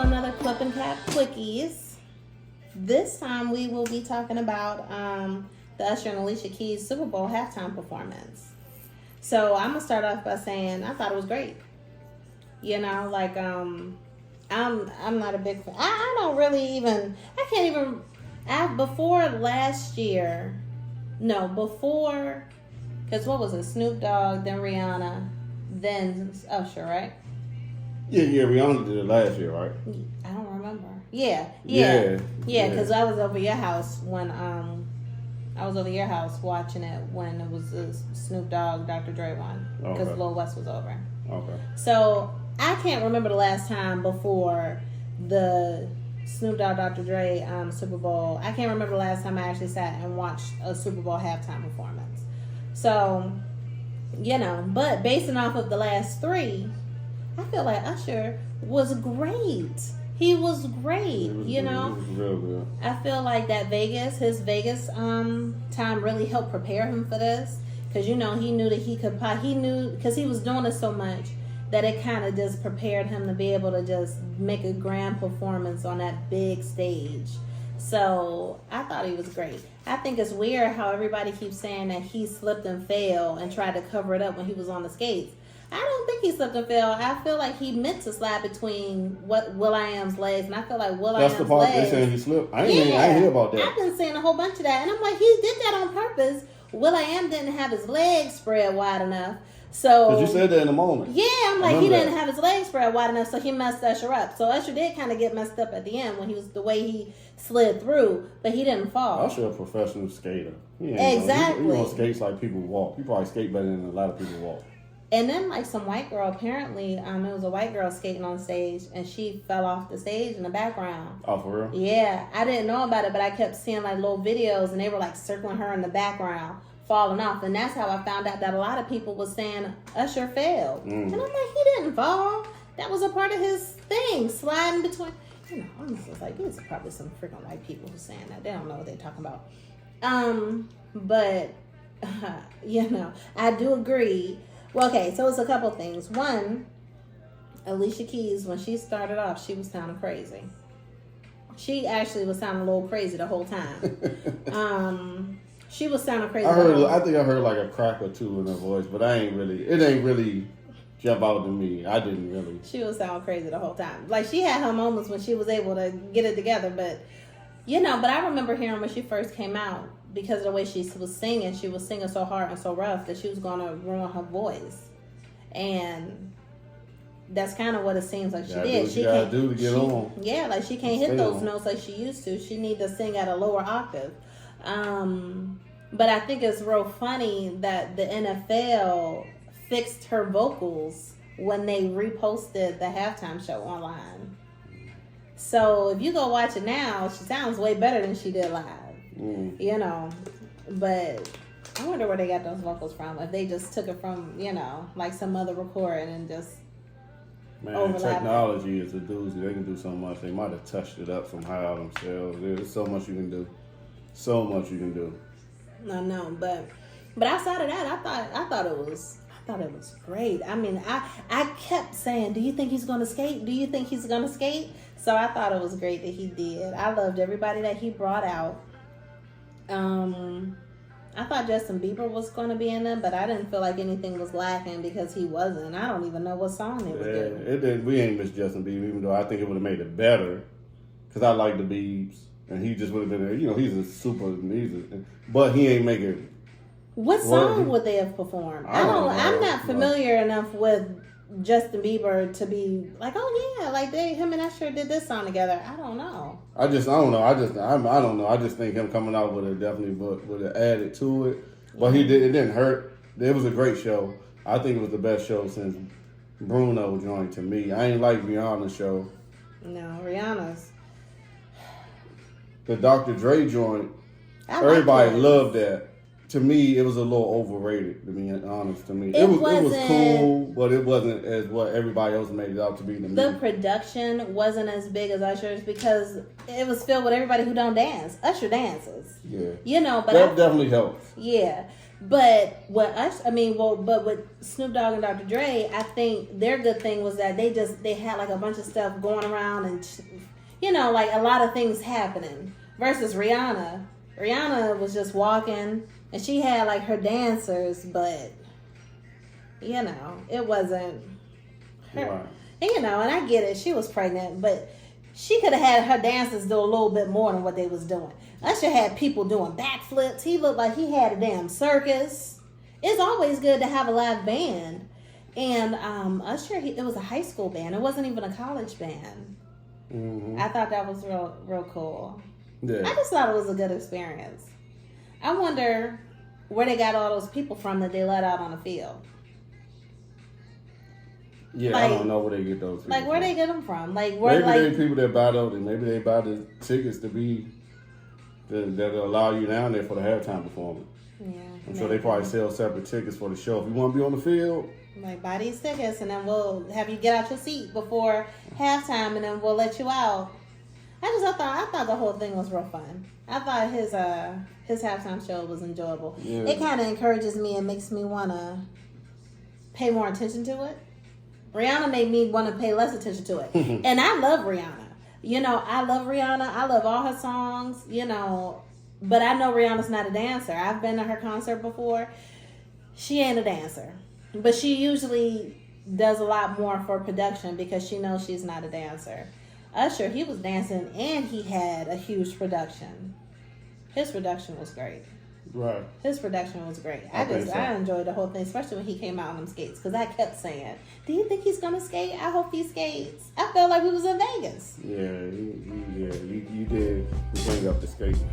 another Quip N Cap Quickies. This time we will be talking about the Usher and Alicia Keys Super Bowl halftime performance. So I'm gonna start off by saying I thought it was great. You know, like I'm not a big fan. I don't really even. I can't even. Before last year, no, before, because what was it? Snoop Dogg, then Rihanna, then Usher, right? Yeah, Rihanna did it last year, right? I don't remember. Yeah, because I was over your house when watching it when it was the Snoop Dogg, Dr. Dre one, because Lil West was over. Okay. So I can't remember the last time before the Snoop Dogg, Dr. Dre Super Bowl. I can't remember the last time I actually sat and watched a Super Bowl halftime performance. So, you know, but basing off of the last three, I feel like Usher was great. He was great, you know. It was real good. I feel like that his Vegas time really helped prepare him for this. Because, you know, he knew that because he was doing it so much that it kind of just prepared him to be able to just make a grand performance on that big stage. So I thought he was great. I think it's weird how everybody keeps saying that he slipped and fell and tried to cover it up when he was on the skates. I don't think he slipped and fell. I feel like he meant to slide between will.i.am's legs, and I feel like will.i.am's legs. That's the part they saying he slipped. I ain't hear about that. I've been seeing a whole bunch of that, and I'm like, he did that on purpose. will.i.am didn't have his legs spread wide enough. So, because you said that in the moment. Yeah, I'm like, he didn't have his legs spread wide enough, so he messed Usher up. So Usher did kind of get messed up at the end when he was the way he slid through, but he didn't fall. Usher a professional skater. Exactly. He on skates like people walk. He probably skate better than a lot of people walk. And then like some white girl, apparently, it was a white girl skating on stage, and she fell off the stage in the background. Oh, for real? Yeah, I didn't know about it, but I kept seeing like little videos, and they were like circling her in the background, falling off, and that's how I found out that a lot of people was saying Usher fell. And I'm like, he didn't fall. That was a part of his thing, sliding between. You know, I'm just like, these are probably some freaking white people who's saying that. They don't know what they're talking about. But you know, I do agree. Well, okay, so it's a couple things. One, Alicia Keys, when she started off, she was sounding crazy. She actually was sounding a little crazy the whole time. She was sounding crazy. I think I heard like a crack or two in her voice, but it ain't really jump out to me. I didn't really. She was sounding crazy the whole time. Like, she had her moments when she was able to get it together, but, you know, but I remember hearing when she first came out, because of the way she was singing so hard and so rough that she was going to ruin her voice. And that's kind of what it seems like she did. She gotta do to get on. Yeah, like she can't hit those notes like she used to. She need to sing at a lower octave. But I think it's real funny that the NFL fixed her vocals when they reposted the halftime show online. So if you go watch it now, she sounds way better than she did live. You know, but I wonder where they got those vocals from. If they just took it from, you know, like some other recording and just technology is a doozy. They can do so much. They might have touched it up somehow themselves. There's so much you can do. So much you can do. I know, but outside of that, I thought it was great. I mean, I kept saying, do you think he's gonna skate? Do you think he's gonna skate? So I thought it was great that he did. I loved everybody that he brought out. I thought Justin Bieber was going to be in them, but I didn't feel like anything was lacking because he wasn't. I don't even know what song they was doing. We ain't missed Justin Bieber, even though I think it would have made it better because I like the Biebs, and he just would have been there. You know, but he ain't making. What song would they have performed? I'm not familiar enough with Justin Bieber to be like, oh yeah, like him and Usher did this song together. I don't know. I don't know. I don't know. I just think him coming out would have added to it. But he did. It didn't hurt. It was a great show. I think it was the best show since Bruno joined to me. I ain't like Rihanna's show. No, Rihanna's. The Dr. Dre joint. Everybody loved that. To me, it was a little overrated, to be honest. To me, it was cool, but it wasn't as what everybody else made it out to be. To me, the production wasn't as big as Usher's because it was filled with everybody who don't dance. Usher dances, yeah, you know, but that definitely helps. Yeah, But but with Snoop Dogg and Dr. Dre, I think their good thing was that they had like a bunch of stuff going around and like a lot of things happening. Versus Rihanna was just walking and she had like her dancers, but it wasn't her. Right. And I get it, she was pregnant, but she could have had her dancers do a little bit more than what they was doing. Usher had people doing backflips. He looked like he had a damn circus. It's always good to have a live band. And Usher, it was a high school band. It wasn't even a college band. Mm-hmm. I thought that was real cool. Yeah. I just thought it was a good experience. I wonder where they got all those people from that they let out on the field. Yeah, I don't know where they get those people where from. they get them from. Maybe they people that buy those, and maybe they buy the tickets that'll allow you down there for the halftime performance. Yeah. I'm sure they probably sell separate tickets for the show. If you want to be on the field, buy these tickets, and then we'll have you get out your seat before halftime, and then we'll let you out. I thought the whole thing was real fun. I thought his halftime show was enjoyable. Yeah. It kind of encourages me and makes me want to pay more attention to it. Rihanna made me want to pay less attention to it. And I love Rihanna. I love Rihanna. I love all her songs, but I know Rihanna's not a dancer. I've been to her concert before. She ain't a dancer. But she usually does a lot more for production because she knows she's not a dancer. Usher, he was dancing and he had a huge production. His production was great. right? His production was great. I enjoyed the whole thing, especially when he came out on them skates. Because I kept saying, "Do you think he's gonna skate? I hope he skates." I felt like we was in Vegas. Yeah, you did bring up the skating.